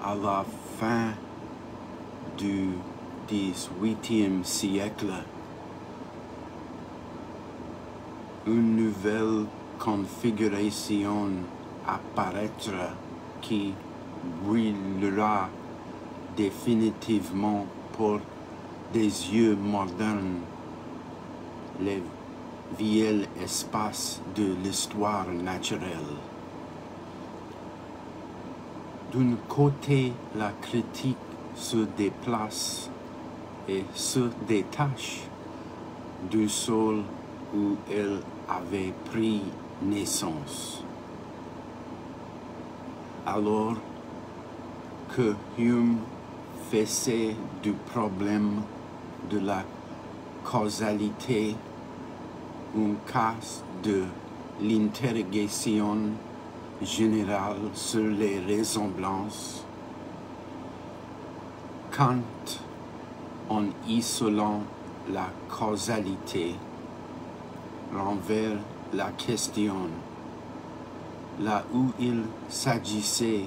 à la fin du XVIIIe siècle, une nouvelle configuration apparaîtra qui brûlera définitivement pour des yeux modernes les vieux espaces de l'histoire naturelle. D'un côté, la critique se déplace et se détache du sol où elle avait pris naissance. Alors que Hume faisait du problème de la causalité un cas de l'interrogation générale sur les ressemblances, Kant, en isolant la causalité, renverse la question, là où il s'agissait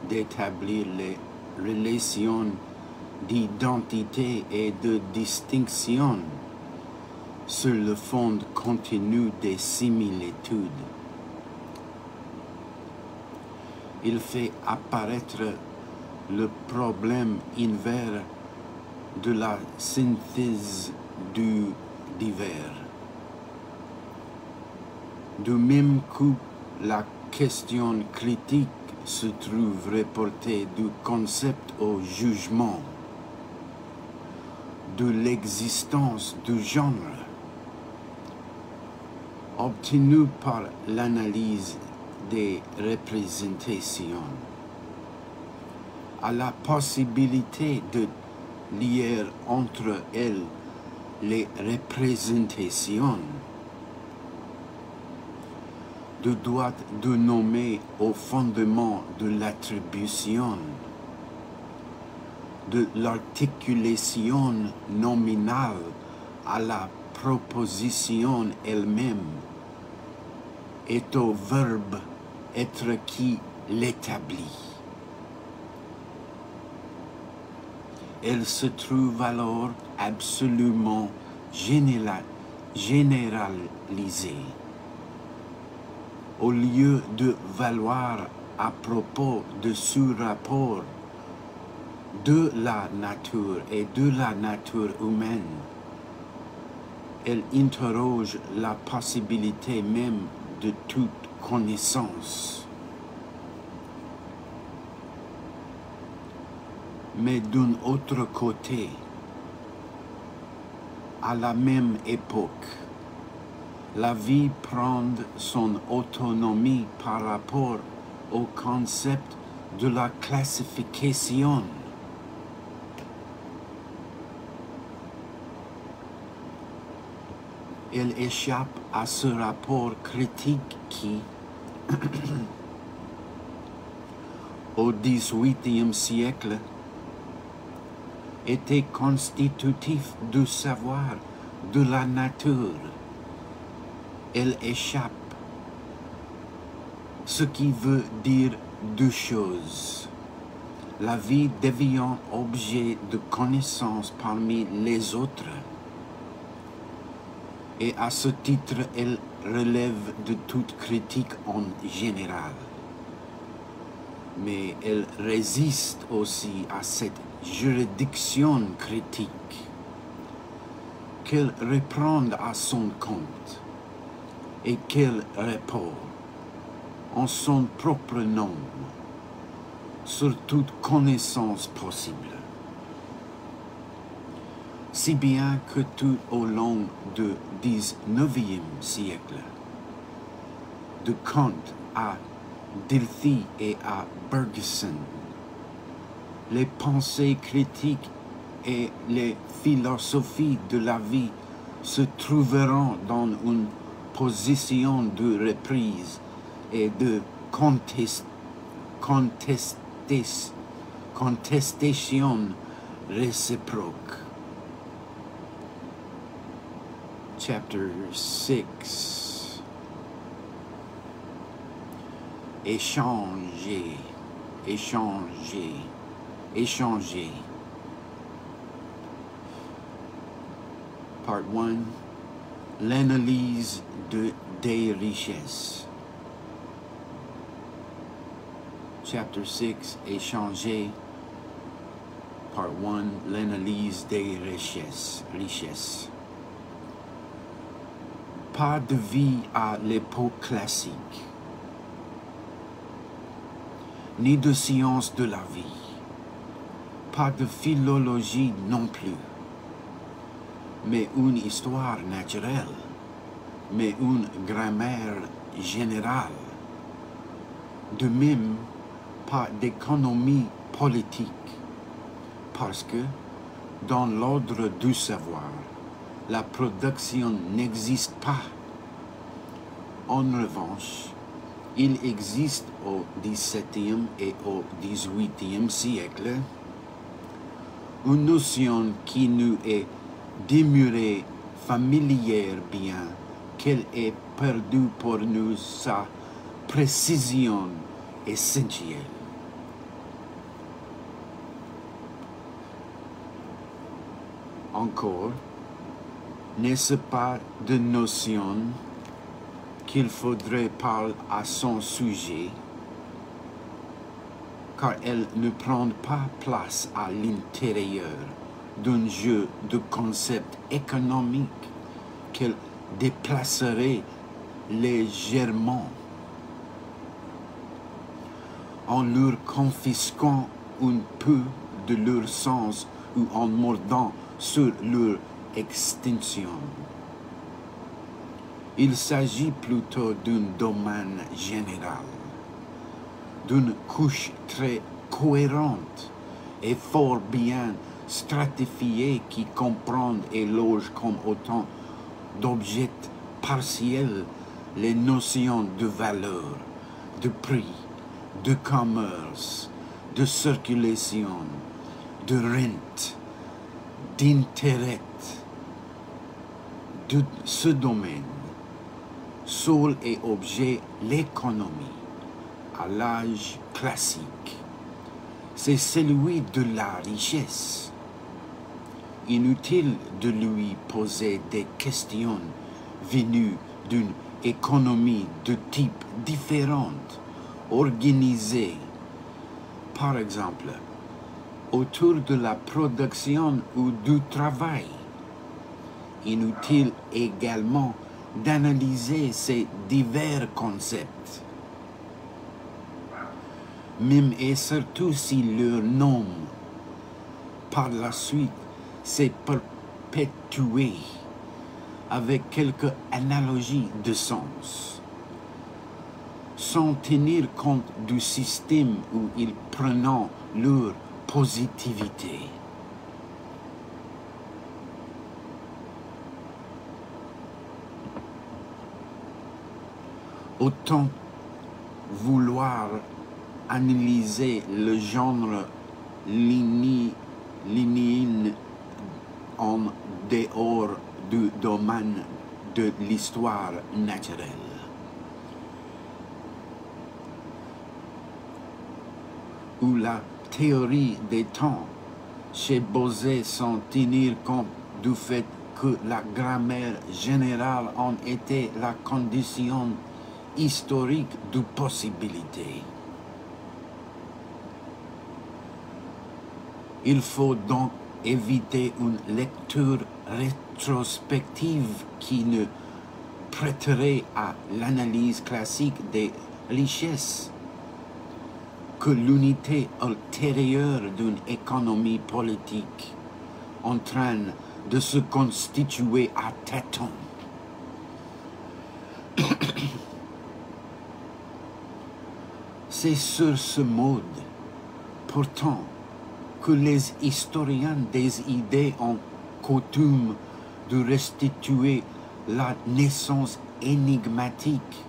d'établir les relations d'identité et de distinction sur le fond continu des similitudes. Il fait apparaître le problème inverse de la synthèse du divers. Du même coup, la question critique se trouve reportée du concept au jugement, de l'existence du genre, obtenu par l'analyse des représentations, à la possibilité de lier entre elles les représentations, de droit de nommer au fondement de l'attribution, de l'articulation nominale à la proposition elle-même, est au verbe être qui l'établit. Elle se trouve alors absolument généralisée. Au lieu de valoir à propos de ce rapport de la nature et de la nature humaine, elle interroge la possibilité même de toute connaissance. Mais d'un autre côté, à la même époque, la vie prend son autonomie par rapport au concept de la classification. Elle échappe à ce rapport critique qui, au XVIIIe siècle, était constitutif du savoir de la nature. Elle échappe, ce qui veut dire deux choses. La vie devient objet de connaissance parmi les autres, et à ce titre, elle relève de toute critique en général. Mais elle résiste aussi à cette juridiction critique qu'elle reprend à son compte et qu'elle répond en son propre nom sur toute connaissance possible. Si bien que tout au long du XIXe siècle, de Kant à Dilthey et à Bergson, les pensées critiques et les philosophies de la vie se trouveront dans une position de reprise et de contestation réciproque. Chapter 6. Échanger. échangé. Part 1. L'analyse des richesses. Chapter 6. Échanger. Part 1. L'analyse des richesses. Pas de vie à l'époque classique, ni de science de la vie, pas de philologie non plus, mais une histoire naturelle, mais une grammaire générale. De même, pas d'économie politique, parce que dans l'ordre du savoir, la production n'existe pas. En revanche, il existe au XVIIe et au XVIIIe siècle une notion qui nous est demeurée familière bien qu'elle ait perdu pour nous sa précision essentielle. Encore, n'est-ce pas de notion qu'il faudrait parler à son sujet, car elle ne prend pas place à l'intérieur d'un jeu de concepts économiques qu'elle déplacerait légèrement en leur confisquant un peu de leur sens ou en mordant sur leur extinction. Il s'agit plutôt d'un domaine général, d'une couche très cohérente et fort bien stratifiée qui comprend et loge comme autant d'objets partiels les notions de valeur, de prix, de commerce, de circulation, de rente, d'intérêt. De ce domaine, seul et objet l'économie, à l'âge classique, c'est celui de la richesse. Inutile de lui poser des questions venues d'une économie de type différent, organisée, par exemple, autour de la production ou du travail. Inutile également d'analyser ces divers concepts, même et surtout si leur nom, par la suite, s'est perpétué avec quelques analogies de sens, sans tenir compte du système où ils prennent leur positivité. Autant vouloir analyser le genre linéen en dehors du domaine de l'histoire naturelle. Où la théorie des temps chez Bosé sans tenir compte du fait que la grammaire générale en était la condition historique de possibilité. Il faut donc éviter une lecture rétrospective qui ne prêterait à l'analyse classique des richesses que l'unité ultérieure d'une économie politique en train de se constituer à tâtons. C'est sur ce mode, pourtant, que les historiens des idées ont coutume de restituer la naissance énigmatique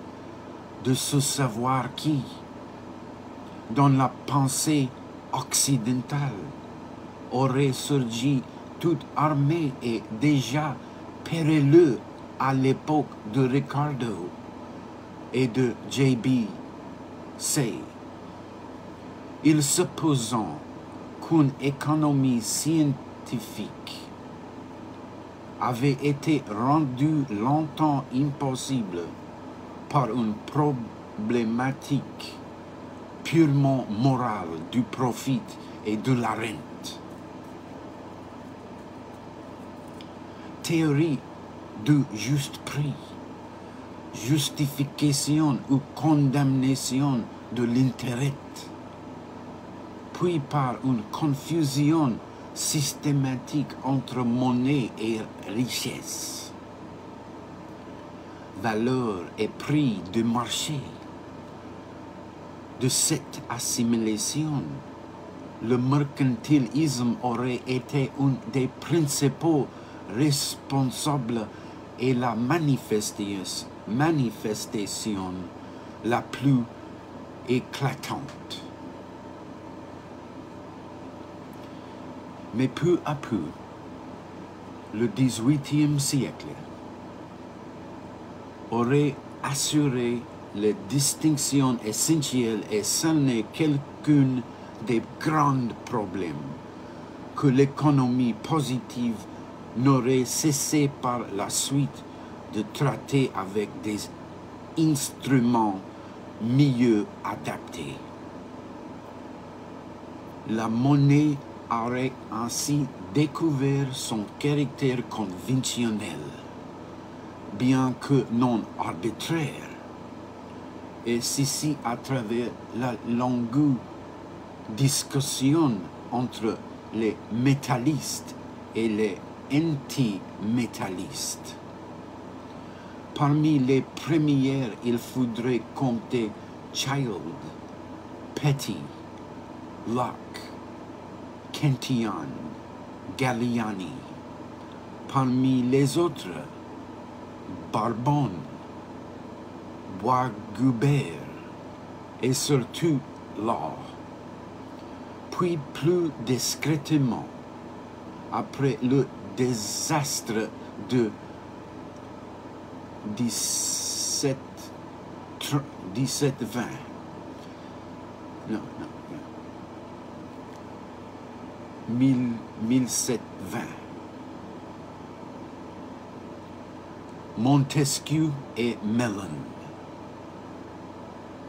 de ce savoir qui, dans la pensée occidentale, aurait surgi tout armé et déjà périlleux à l'époque de Ricardo et de J.B. Say. Il supposant qu'une économie scientifique avait été rendue longtemps impossible par une problématique purement morale du profit et de la rente. Théorie du juste prix, justification ou condamnation de l'intérêt, puis par une confusion systématique entre monnaie et richesse, valeur et prix de marché. De cette assimilation, le mercantilisme aurait été un des principaux responsables et la manifestation la plus éclatante. Mais peu à peu, le XVIIIe siècle aurait assuré les distinctions essentielles et cerné quelques-uns des grands problèmes que l'économie positive n'aurait cessé par la suite de traiter avec des instruments mieux adaptés. La monnaie aurait ainsi découvert son caractère conventionnel, bien que non arbitraire, et ceci à travers la longue discussion entre les métallistes et les anti-métallistes. Parmi les premières, il faudrait compter Child, Petty, Locke, Cantillon, Galliani. Parmi les autres, Barbon, Boisguber et surtout Law. Puis plus discrètement, après le désastre de 1720, non, 1720, Montesquieu et Mellon.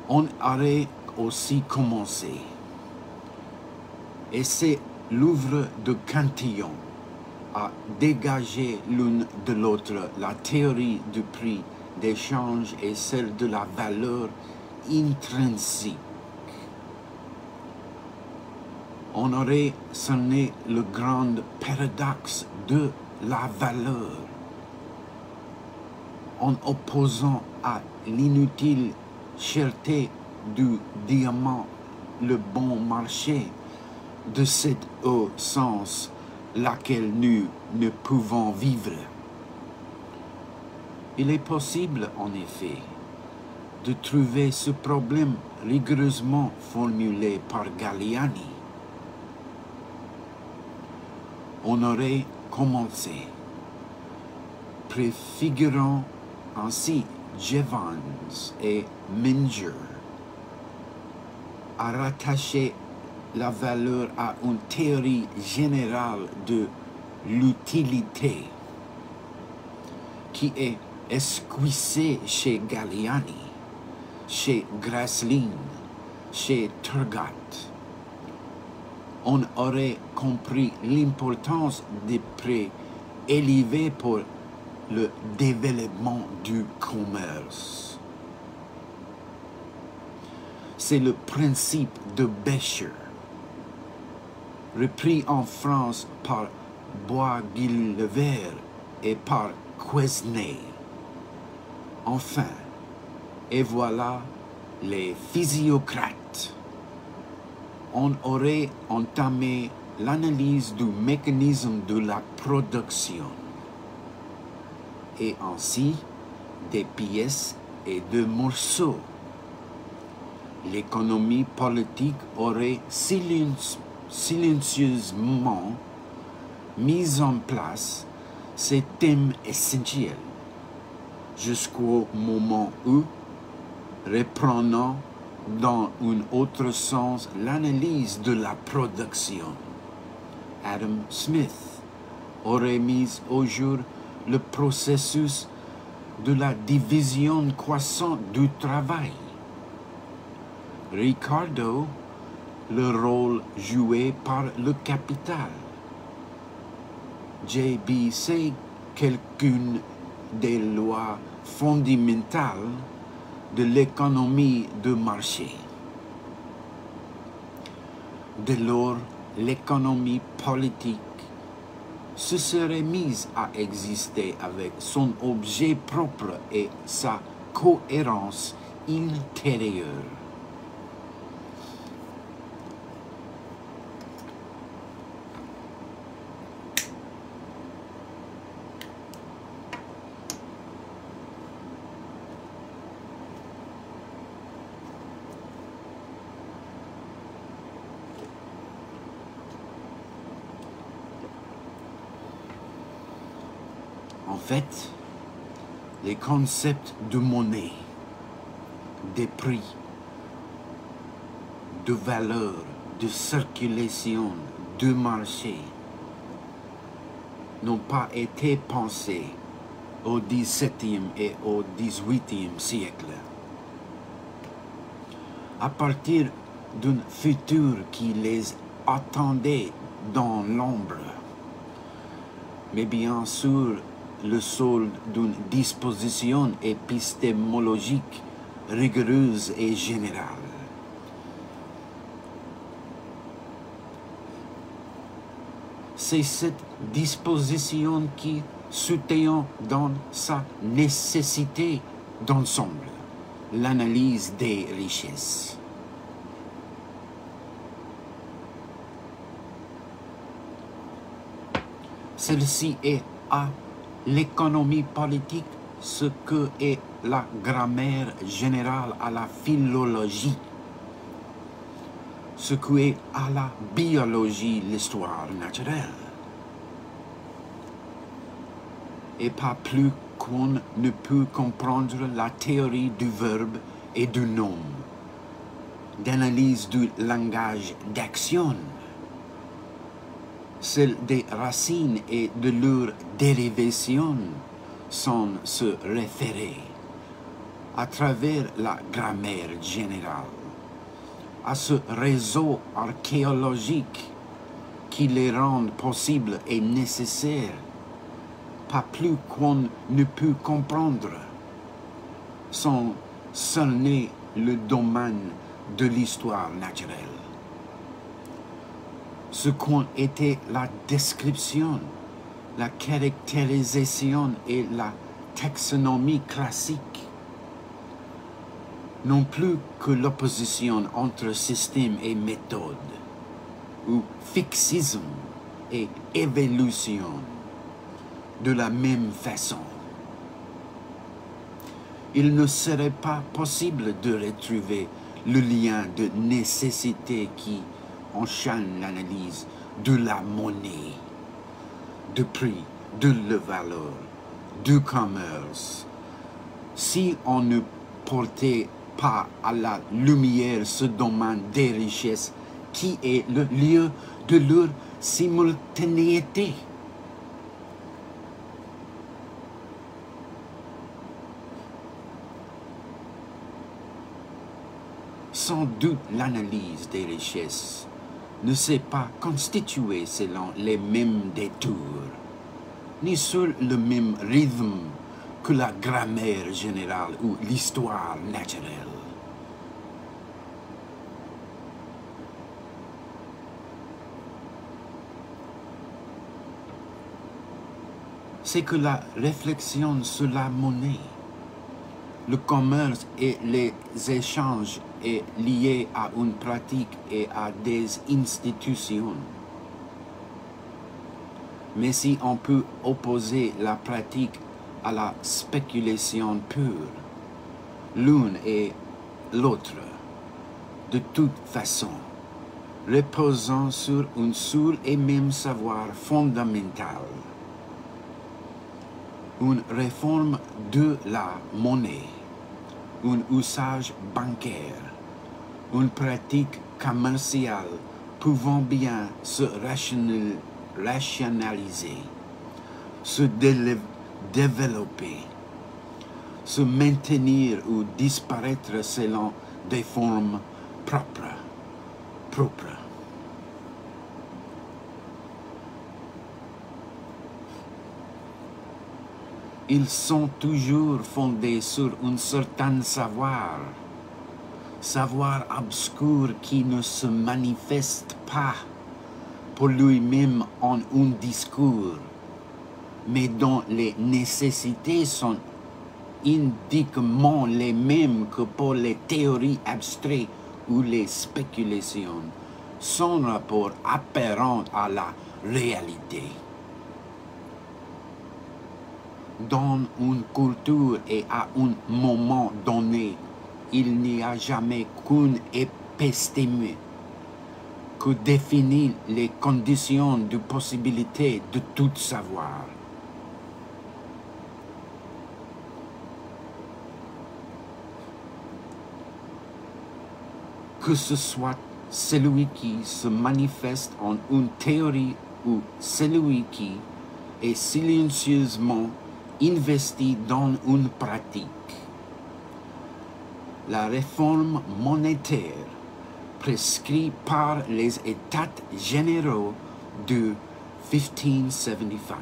On aurait aussi commencé. Et c'est l'œuvre de Cantillon à dégager l'une de l'autre la théorie du prix d'échange et celle de la valeur intrinsique. On aurait cerné le grand paradoxe de la valeur en opposant à l'inutile cherté du diamant le bon marché, de cet haut sens laquelle nous ne pouvons vivre. Il est possible, en effet, de trouver ce problème rigoureusement formulé par Galliani. On aurait commencé, préfigurant ainsi Jevons et Menger, à rattacher la valeur à une théorie générale de l'utilité qui est esquissée chez Galliani, chez Grasslin, chez Turgot. On aurait compris l'importance des prix élevés pour le développement du commerce. C'est le principe de Becher, repris en France par Boisguilbert et par Quesnay. Enfin, et voilà les physiocrates. On aurait entamé l'analyse du mécanisme de la production et ainsi des pièces et de morceaux. L'économie politique aurait silencieusement mis en place ces thèmes essentiels jusqu'au moment où, reprenant dans un autre sens l'analyse de la production, Adam Smith aurait mis au jour le processus de la division croissante du travail. Ricardo, le rôle joué par le capital. JBC, quelqu'une des lois fondamentales de l'économie de marché. Dès lors, l'économie politique se serait mise à exister avec son objet propre et sa cohérence intérieure. En fait, les concepts de monnaie, de prix, de valeur, de circulation, de marché n'ont pas été pensés au XVIIe et au XVIIIe siècle. À partir d'un futur qui les attendait dans l'ombre, mais bien sûr le sol d'une disposition épistémologique rigoureuse et générale. C'est cette disposition qui soutient dans sa nécessité d'ensemble l'analyse des richesses. Celle-ci est à l'économie politique ce que est la grammaire générale à la philologie, ce que est à la biologie l'histoire naturelle. Et pas plus qu'on ne peut comprendre la théorie du verbe et du nom, d'analyse du langage d'action, celle des racines et de leur dérivation sans se référer, à travers la grammaire générale, à ce réseau archéologique qui les rend possibles et nécessaires, pas plus qu'on ne peut comprendre, sans cerner le domaine de l'histoire naturelle. Ce qu'ont été la description, la caractérisation et la taxonomie classique, non plus que l'opposition entre système et méthode, ou fixisme et évolution, de la même façon. Il ne serait pas possible de retrouver le lien de nécessité qui enchaîne l'analyse de la monnaie, du prix, de la valeur, du commerce, si on ne portait pas à la lumière ce domaine des richesses qui est le lieu de leur simultanéité. Sans doute l'analyse des richesses ne s'est pas constituée selon les mêmes détours, ni sur le même rythme que la grammaire générale ou l'histoire naturelle. C'est que la réflexion sur la monnaie, le commerce et les échanges est lié à une pratique et à des institutions. Mais si on peut opposer la pratique à la spéculation pure, l'une et l'autre, de toute façon, reposant sur un seul et même savoir fondamental, une réforme de la monnaie, un usage bancaire, une pratique commerciale pouvant bien se rationaliser, se développer, se maintenir ou disparaître selon des formes propres. Ils sont toujours fondés sur un certain savoir obscur qui ne se manifeste pas pour lui-même en un discours, mais dont les nécessités sont indiquement les mêmes que pour les théories abstraites ou les spéculations, son rapport apparent à la réalité. Dans une culture et à un moment donné, il n'y a jamais qu'une épistème que définit les conditions de possibilité de tout savoir. Que ce soit celui qui se manifeste en une théorie ou celui qui est silencieusement investi dans une pratique. La réforme monétaire prescrite par les États généraux de 1575.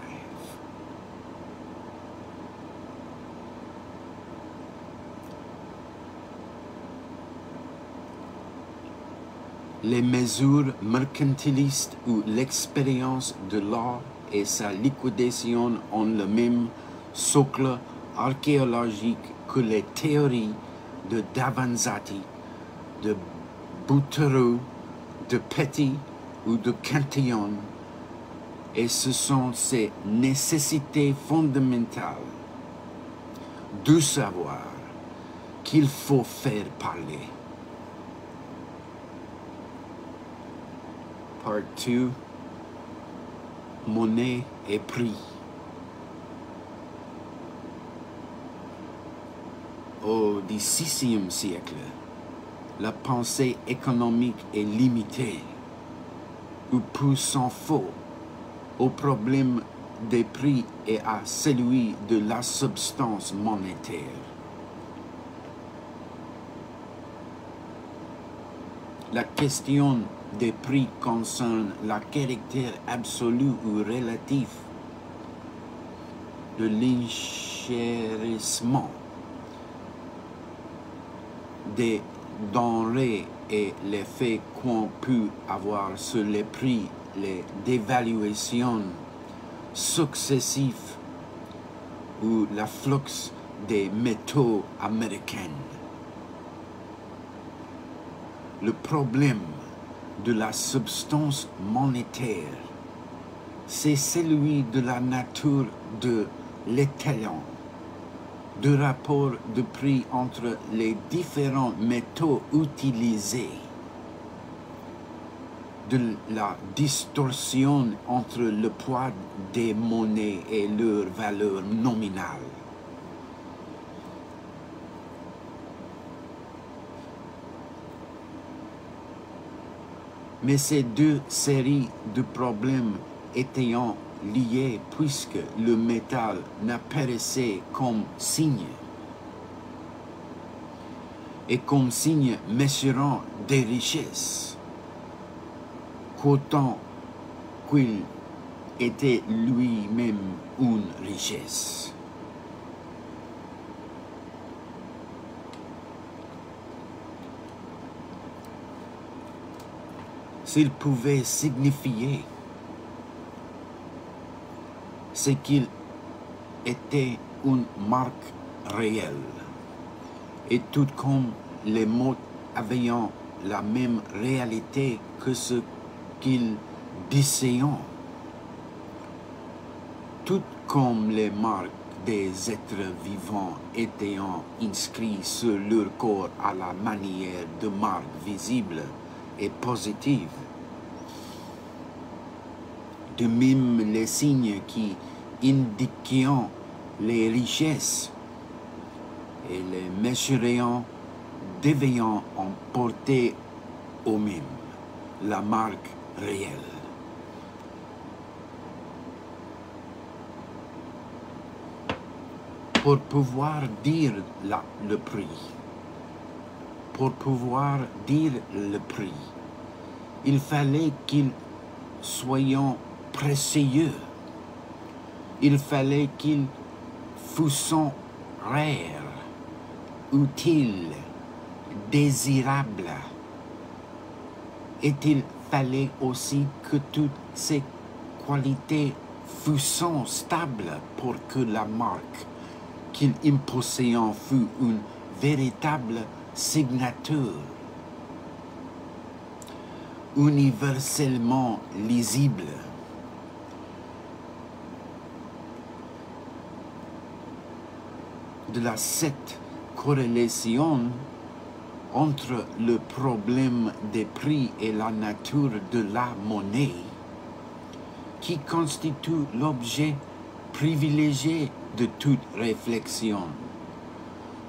Les mesures mercantilistes ou l'expérience de l'or et sa liquidation ont le même socle archéologique que les théories de Davanzati, de Bouteroue, de Petty ou de Cantillon, et ce sont ces nécessités fondamentales du savoir qu'il faut faire parler. Part 2, monnaie et prix. Au XVIe siècle, la pensée économique est limitée, ou plus s'en faut, au problème des prix et à celui de la substance monétaire. La question des prix concerne le caractère absolu ou relatif de l'enchérissement des denrées et l'effet qu'ont pu avoir sur les prix les dévaluations successives ou l'afflux des métaux américains. Le problème de la substance monétaire, c'est celui de la nature de l'étalon, de rapport de prix entre les différents métaux utilisés, de la distorsion entre le poids des monnaies et leur valeur nominale. Mais ces deux séries de problèmes étaient liés puisque le métal n'apparaissait comme signe et comme signe mesurant des richesses qu'autant qu'il était lui-même une richesse. S'il pouvait signifier c'est qu'il était une marque réelle, et tout comme les mots ayant la même réalité que ce qu'ils disaient, tout comme les marques des êtres vivants étaient inscrits sur leur corps à la manière de marques visibles et positives. De même, les signes qui indiquaient les richesses et les mesuriants devaient emporter au même la marque réelle. pour pouvoir dire le prix. Pour pouvoir dire le prix, il fallait qu'ils soient précieux. Il fallait qu'ils fussent rares, utiles, désirables. Et il fallait aussi que toutes ces qualités fussent stables pour que la marque qu'ils imposaient fût une véritable signature, universellement lisible. De cette corrélation entre le problème des prix et la nature de la monnaie, qui constitue l'objet privilégié de toute réflexion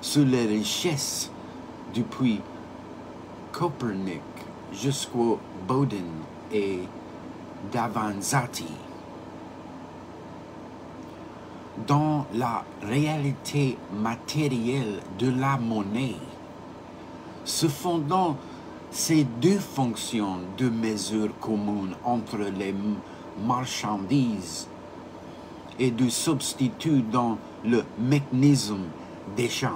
sur les richesses depuis Copernic jusqu'au Bodin et Davanzati. Dans la réalité matérielle de la monnaie, se fondant ces deux fonctions de mesure commune entre les marchandises et de substitut dans le mécanisme d'échange.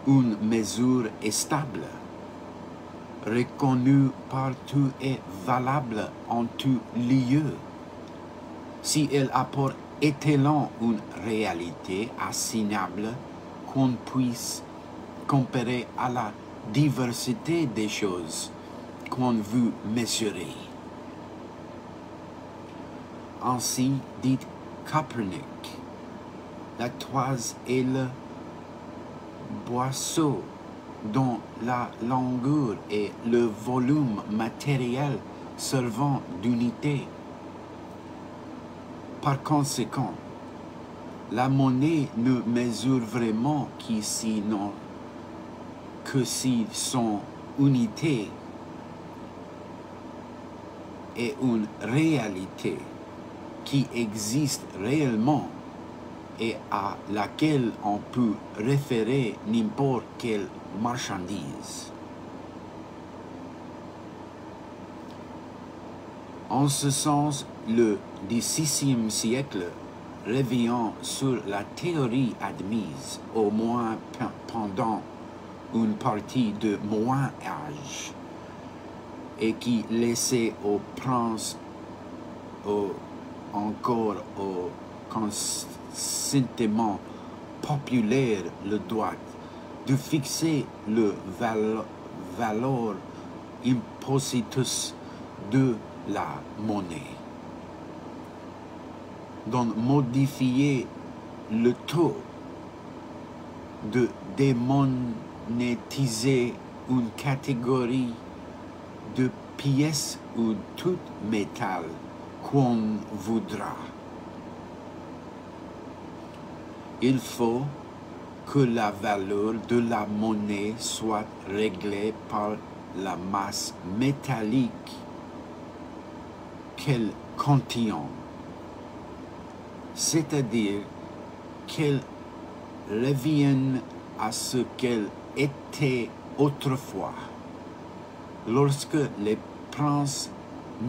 Une mesure est stable, reconnue partout et valable en tout lieu. Si elle apporte étalant une réalité assignable qu'on puisse comparer à la diversité des choses qu'on veut mesurer. Ainsi dit Copernic, la toise est le boisseau dont la longueur et le volume matériel servant d'unité. Par conséquent, la monnaie ne mesure vraiment que si son unité est une réalité qui existe réellement et à laquelle on peut référer n'importe quelle marchandise. En ce sens, le XVIe siècle revient sur la théorie admise, au moins pendant une partie de Moyen Âge, et qui laissait aux princes encore au consentement populaire le droit de fixer le valeur impositus de la monnaie, d'en modifier le taux, de démonétiser une catégorie de pièces ou tout métal qu'on voudra. Il faut que la valeur de la monnaie soit réglée par la masse métallique qu'elle contient, c'est-à-dire qu'elle revienne à ce qu'elle était autrefois, lorsque les princes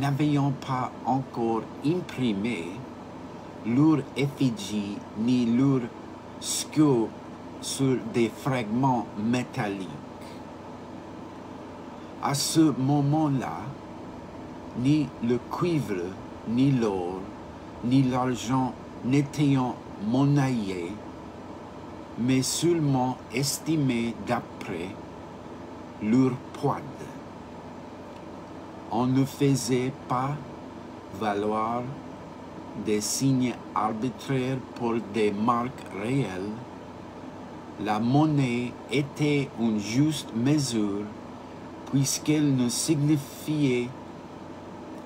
n'avaient pas encore imprimé leur effigie ni leur sceau sur des fragments métalliques. À ce moment-là, ni le cuivre, ni l'or, ni l'argent n'étaient monnayés, mais seulement estimés d'après leur poids. On ne faisait pas valoir des signes arbitraires pour des marques réelles. La monnaie était une juste mesure, puisqu'elle ne signifiait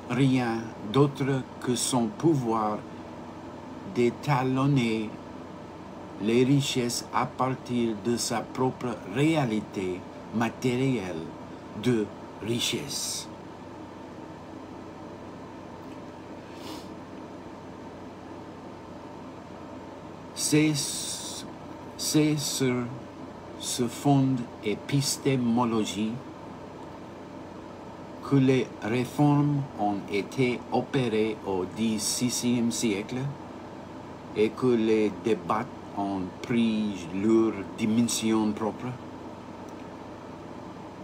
rien d'autre que son pouvoir d'étalonner les richesses à partir de sa propre réalité matérielle de richesse. C'est sur ce fond épistémologie que les réformes ont été opérées au XVIe siècle et que les débats ont pris leur dimension propre.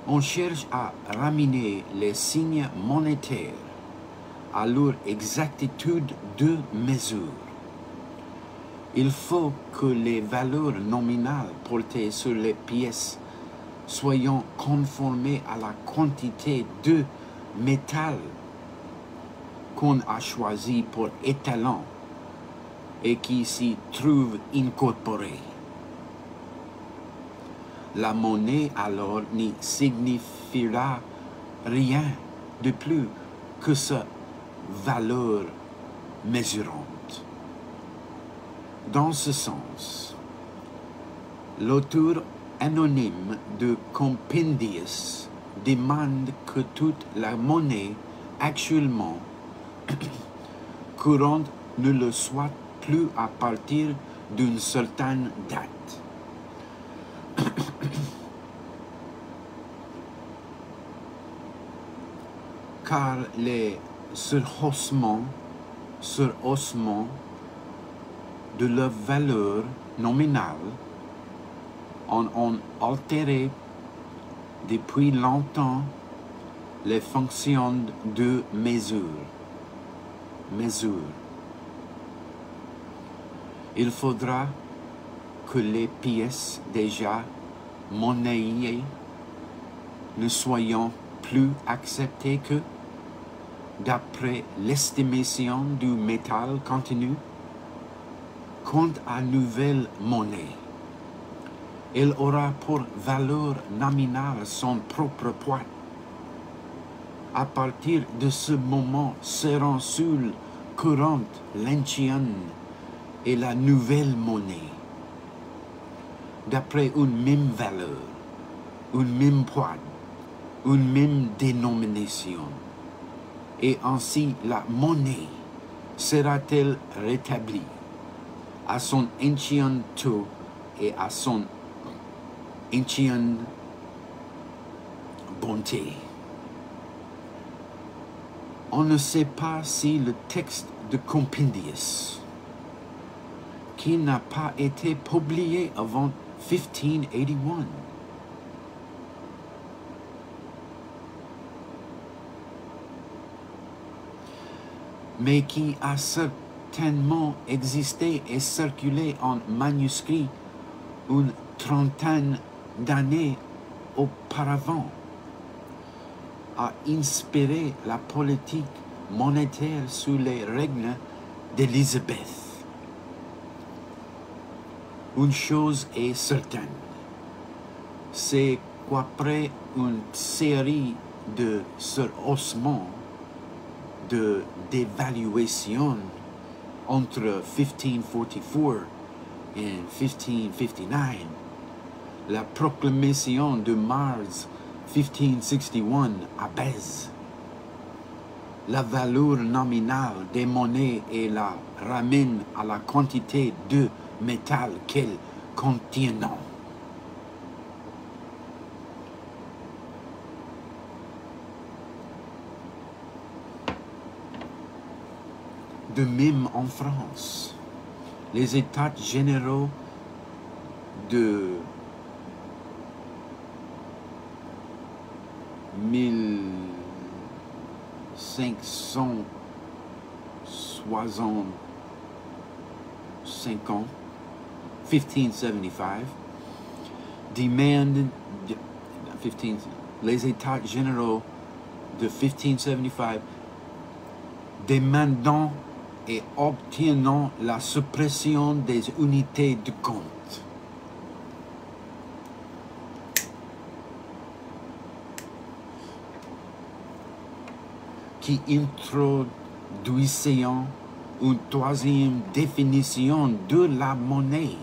On cherche à ramener les signes monétaires à leur exactitude de mesure. Il faut que les valeurs nominales portées sur les pièces soient conformées à la quantité de métal qu'on a choisi pour étalon et qui s'y trouve incorporée. La monnaie alors n'y signifiera rien de plus que sa valeur mesurante. Dans ce sens, l'auteur anonyme de Compendius demande que toute la monnaie actuellement courante ne le soit plus à partir d'une certaine date. Car les surhaussements de leur valeur nominale ont altéré depuis longtemps les fonctions de mesure. Il faudra que les pièces déjà monnayées ne soient plus acceptées que d'après l'estimation du métal contenu. Quant à nouvelle monnaie, elle aura pour valeur nominale son propre poids. À partir de ce moment seront seules courantes l'ancienne et la nouvelle monnaie, d'après une même valeur, une même poids, une même dénomination. Et ainsi la monnaie sera-t-elle rétablie à son ancien taux et à son ancienne bonté. On ne sait pas si le texte de Compendius, qui n'a pas été publié avant 1581, mais qui a certainement existé et circulé en manuscrit une trentaine d'années auparavant, a inspiré la politique monétaire sous les règnes d'Élisabeth. Une chose est certaine, c'est qu'après une série de surhaussements, de dévaluation entre 1544 et 1559, la proclamation de mars 1561 abaisse la valeur nominale des monnaies et la ramène à la quantité de métal qu'elles contiennent. De même en France, les États généraux de 1575, les États généraux de 1575 demandant et obtenant la suppression des unités de compte. Qui introduisait une troisième définition de la monnaie,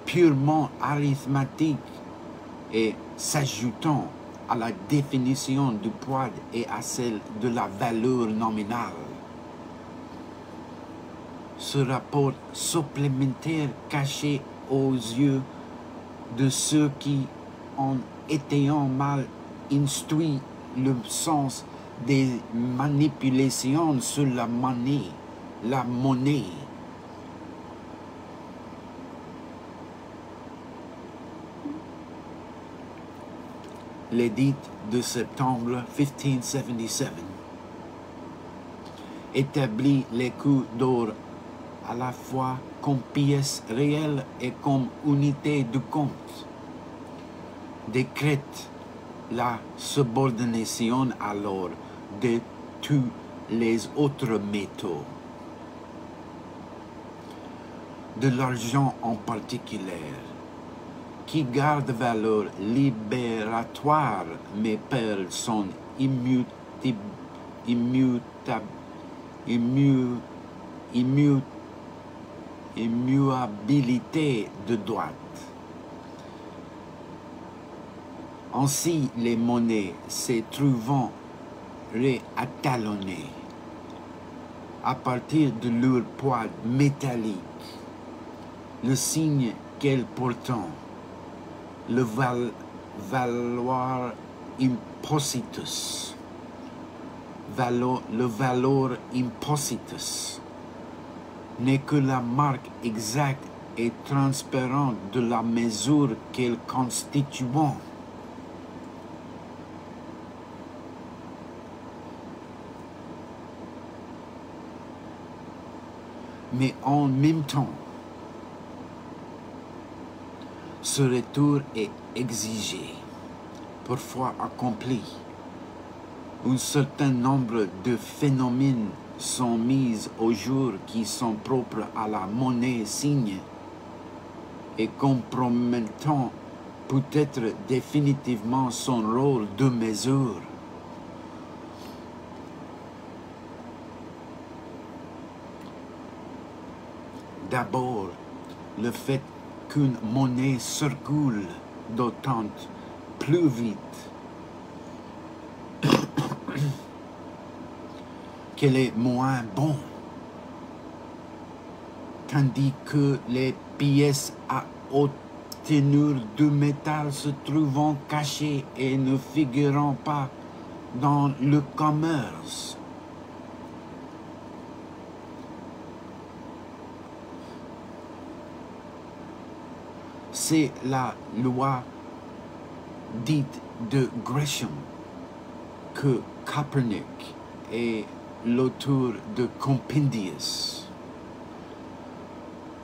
purement arithmétique et s'ajoutant à la définition du poids et à celle de la valeur nominale. ce rapport supplémentaire caché aux yeux de ceux qui, en étant mal instruits, le sens des manipulations sur la monnaie. L'édit de septembre 1577 établit les coups d'or à la fois comme pièce réelle et comme unité de compte, décrète la subordination alors de tous les autres métaux, de l'argent en particulier, qui garde valeur libératoire mais perd son immuabilité de droite. Ainsi, les monnaies se trouvant réatalonnées à partir de leur poids métallique, le signe qu'elles portent, le valor impositus, n'est que la marque exacte et transparente de la mesure qu'elles constituent. Mais en même temps, ce retour est exigé, parfois accompli. Un certain nombre de phénomènes sont mis au jour qui sont propres à la monnaie signe et compromettant peut-être définitivement son rôle de mesure. D'abord, le fait qu'une monnaie circule d'autant plus vite qu'elle est moins bonne, tandis que les pièces à haute teneur de métal se trouvant cachées et ne figurant pas dans le commerce. C'est la loi dite de Gresham que Copernic est l'auteur de Compendius,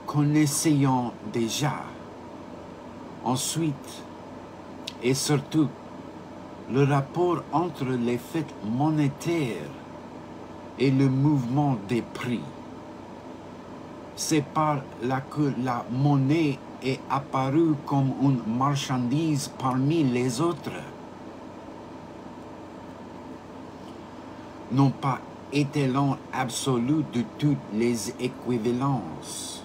connaissant déjà. Ensuite, et surtout, le rapport entre les faits monétaires et le mouvement des prix. C'est par là que la monnaie est apparue comme une marchandise parmi les autres, non pas étalon absolu de toutes les équivalences.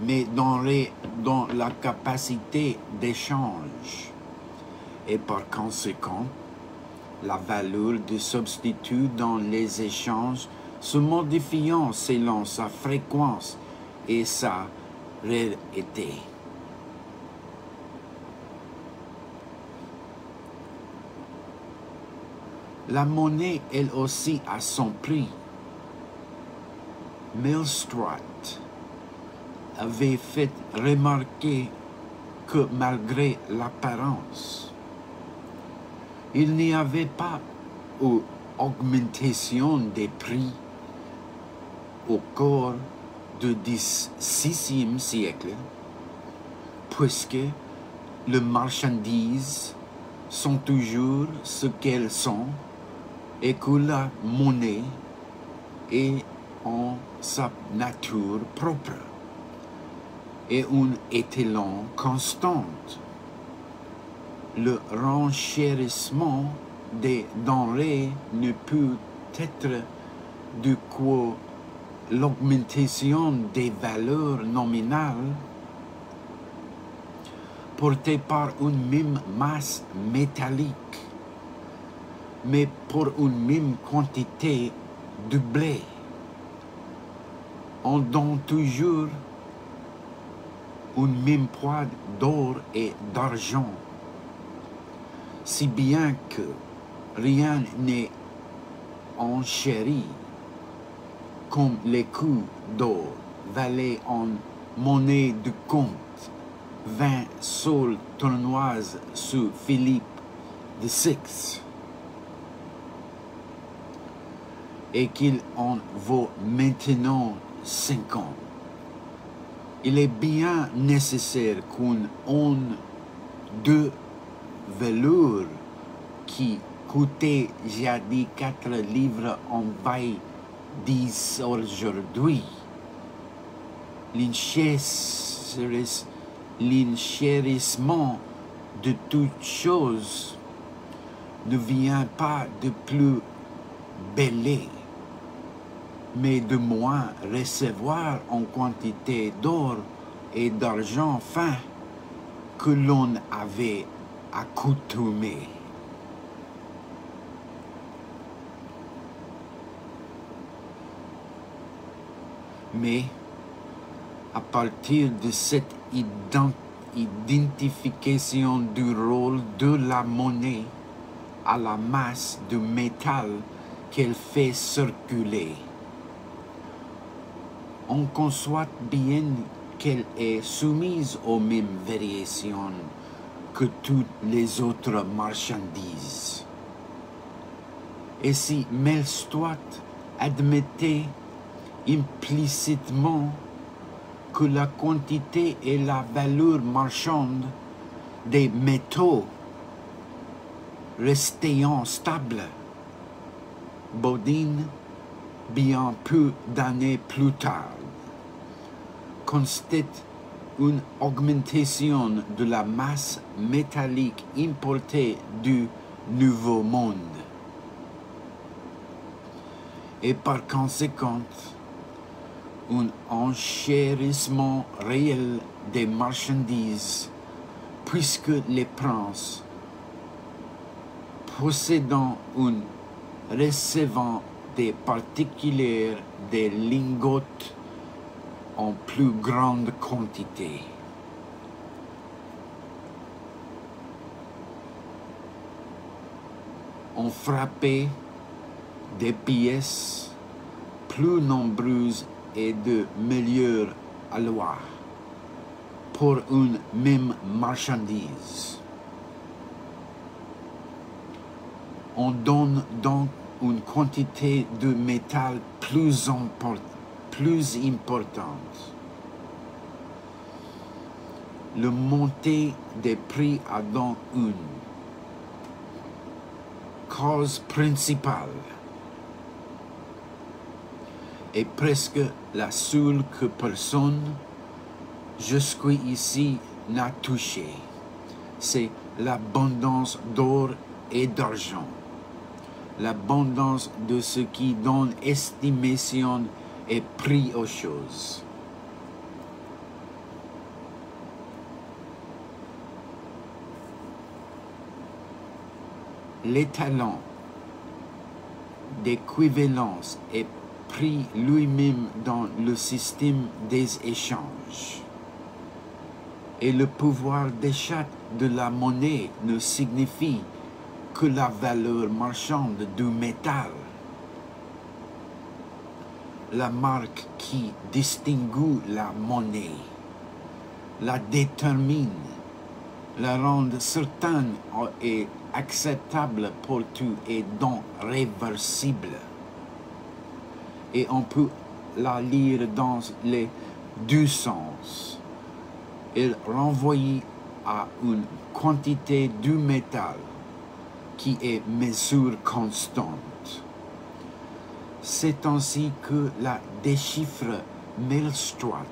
Mais dans la capacité d'échange et par conséquent, la valeur du substitut dans les échanges se modifiant selon sa fréquence et sa rareté. La monnaie, elle aussi, a son prix. Millstrate avait fait remarquer que malgré l'apparence, il n'y avait pas eu augmentation des prix au cours du XVIe siècle, puisque les marchandises sont toujours ce qu'elles sont et que la monnaie est en sa nature propre et un étalon constant. Le renchérissement des denrées ne peut être du coup l'augmentation des valeurs nominales portées par une même masse métallique, mais pour une même quantité de blé. On donne toujours une même poids d'or et d'argent, si bien que rien n'est enchéri comme les coups d'or valaient en monnaie de compte 20 sols tournoises sous Philippe VI, et qu'il en vaut maintenant 50. Il est bien nécessaire qu'on ait deux velours qui coûtaient jadis 4 livres en vaille 10 aujourd'hui. L'enchérissement de toutes choses ne vient pas de plus belé, mais de moins recevoir en quantité d'or et d'argent fin que l'on avait accoutumé. Mais à partir de cette identification du rôle de la monnaie à la masse de métal qu'elle fait circuler, on conçoit bien qu'elle est soumise aux mêmes variations que toutes les autres marchandises. Et si Melstoit admettait implicitement que la quantité et la valeur marchande des métaux restant stables, Bodin, bien peu d'années plus tard, constate une augmentation de la masse métallique importée du Nouveau Monde. Et par conséquent, un enchérissement réel des marchandises, puisque les princes possédant ou recevant des particuliers des lingots en plus grande quantité. On frappait des pièces plus nombreuses et de meilleure allure pour une même marchandise. On donne donc une quantité de métal plus importante. Le montée des prix a donc une cause principale et presque la seule que personne jusqu'ici n'a touché, c'est l'abondance d'or et d'argent, l'abondance de ce qui donne estimation et prix aux choses. L'étalon d'équivalence est pris lui-même dans le système des échanges. Et le pouvoir d'achat de la monnaie ne signifie que la valeur marchande du métal. La marque qui distingue la monnaie, la détermine, la rend certaine et acceptable pour tout et donc réversible. Et on peut la lire dans les deux sens. Elle renvoie à une quantité du métal qui est mesure constante. C'est ainsi que la déchiffre Melstoit.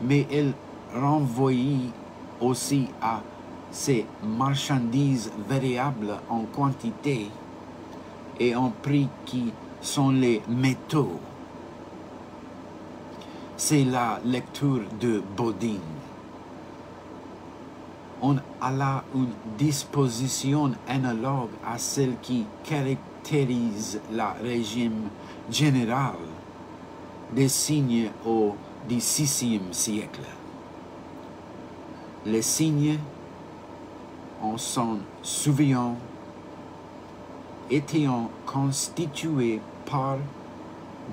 Mais elle renvoie aussi à ces marchandises variables en quantité et en prix qui sont les métaux. C'est la lecture de Bodin. on a là une disposition analogue à celle qui caractérise le régime général des signes au XVIe siècle. Les signes, en s'en souvenant, étaient constitués par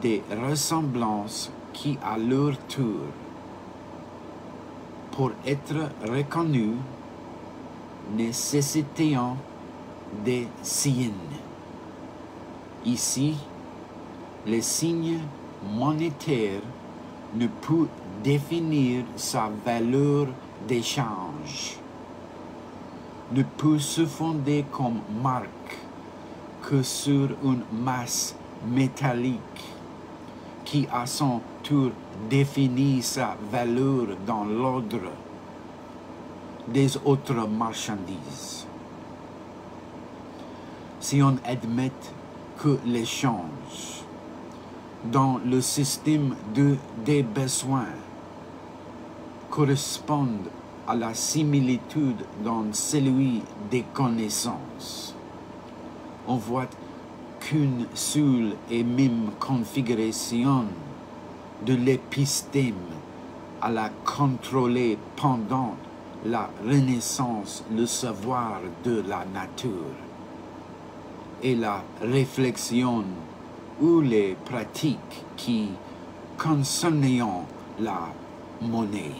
des ressemblances qui, à leur tour, pour être reconnus, nécessitaient des signes. Ici, les signes monétaires ne peuvent définir sa valeur d'échange, ne peut se fonder comme marque que sur une masse métallique qui à son tour définit sa valeur dans l'ordre des autres marchandises. Si on admet que l'échange dans le système des besoins correspondent à la similitude dans celui des connaissances, on voit qu'une seule et même configuration de l'épistème à la contrôler pendant la Renaissance le savoir de la nature et la réflexion ou les pratiques qui concernaient la monnaie.